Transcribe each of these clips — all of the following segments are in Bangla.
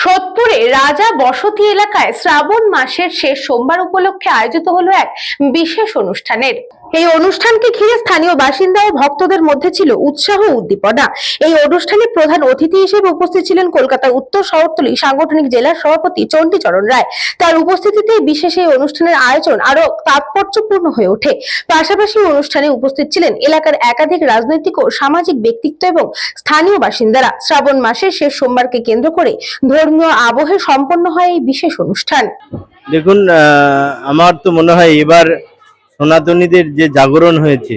সোদপুরে রাজা বসতি এলাকায় শ্রাবণ মাসের শেষ সোমবার উপলক্ষে আয়োজিত হলো এক বিশেষ অনুষ্ঠানের। এই অনুষ্ঠানকে ঘিরে স্থানীয় বাসিন্দা ও ভক্তদের মধ্যে ছিল উৎসাহ উদ্দীপনা। এই অনুষ্ঠানে প্রধান অতিথি হিসেবে উপস্থিত ছিলেন কলকাতা উত্তর শহরতলি সাংগঠনিক জেলার সভাপতি চণ্ডীচরণ রায়। তার উপস্থিতিতে বিশেষ এই অনুষ্ঠানের আয়োজন আরো তাৎপর্যপূর্ণ হয়ে ওঠে। পাশাপাশি অনুষ্ঠানে উপস্থিত ছিলেন এলাকার একাধিক রাজনৈতিক ও সামাজিক ব্যক্তিত্ব এবং স্থানীয় বাসিন্দারা। শ্রাবণ মাসের শেষ সোমবারকে কেন্দ্র করে ধর্মীয় আবহে সম্পন্ন হয় এই বিশেষ অনুষ্ঠান। দেখুন, আমার তো মনে হয় এবার সনাতনীদের যে জাগরণ হয়েছে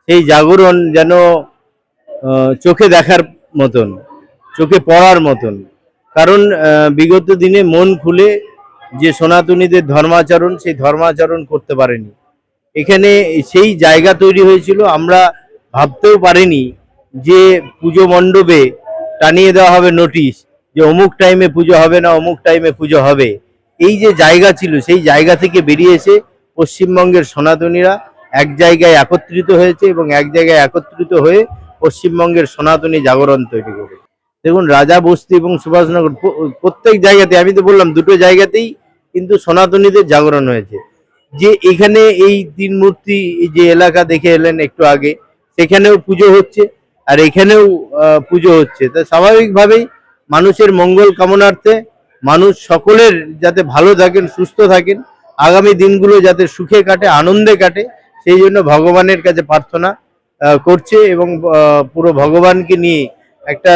সেই জাগরণ যেন চোখে দেখার মতন, চোখে পড়ার মতন। কারণ বিগত দিনে মন খুলে যে সনাতনীদের ধর্মাচরণ সেই ধর্মাচরণ করতে পারেনি। এখানে সেই জায়গা তৈরি হয়েছিল, আমরা ভাবতেও পারিনি যে পুজো মণ্ডপে টানিয়ে দেওয়া হবে নোটিশ যে অমুক টাইমে পুজো হবে না, অমুক টাইমে পুজো হবে। এই যে জায়গা ছিল সেই জায়গা থেকে বেরিয়ে এসে পশ্চিমবঙ্গের সনাতনীরা এক জায়গায় একত্রিত হয়েছে এবং এক জায়গায় একত্রিত হয়ে পশ্চিমবঙ্গের সনাতনী জাগরণ তৈরি করে। দেখুন, রাজা বস্তি এবং সুভাষনগর প্রত্যেক জায়গাতে, আমি তো বললাম দুটো জায়গাতেই কিন্তু সনাতনীদের জাগরণ হয়েছে। যে এখানে এই তিন মূর্তি যে এলাকা দেখে এলেন একটু আগে, সেখানেও পুজো হচ্ছে আর এখানেও পুজো হচ্ছে। তা স্বাভাবিকভাবেই মানুষের মঙ্গল কামনার্থে, মানুষ সকলের যাতে ভালো থাকেন, সুস্থ থাকেন, আগামী দিনগুলো যাতে সুখে কাটে, আনন্দে কাটে, সেই জন্য ভগবানের কাছে প্রার্থনা করছে এবং পুরো ভগবানকে নিয়ে একটা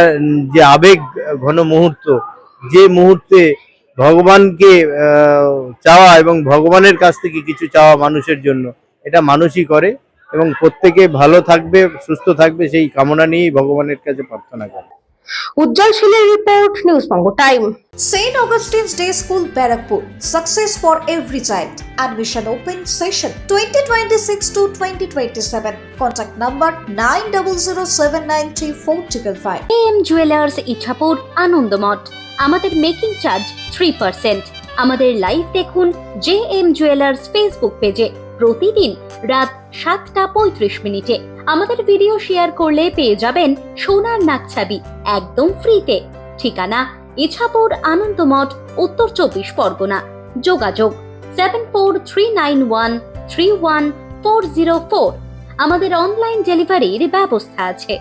যে আবেগ ঘন মুহূর্ত, যে মুহূর্তে ভগবানকে চাওয়া এবং ভগবানের কাছ থেকে কিছু চাওয়া মানুষের জন্য, এটা মানুষই করে এবং প্রত্যেকে ভালো থাকবে, সুস্থ থাকবে সেই কামনা নিয়েই ভগবানের কাছে প্রার্থনা করে। উজ্জ্বল শীলের report, news Banga time. St. Augustine's Day School, Barakpur. Success for every child. Admission open session 2026 to 2027. Contact number 9007934555. JM Jewelers Ichapur Anandamath. আমাদের মেকিং চার্জ 3%। আমাদের লাইভ দেখুন JM Jewelers ফেসবুক পেজে প্রতিদিন রাত 7:35 আমাদের ভিডিও শেয়ার করলে পেয়ে যাবেন সোনার নাকছাবি একদম ফ্রিতে। ঠিকানা ইছাপুর আনন্দমঠ, উত্তর 24 পরগনা। যোগাযোগ 7439131404। আমাদের অনলাইন ডেলিভারির ব্যবস্থা আছে।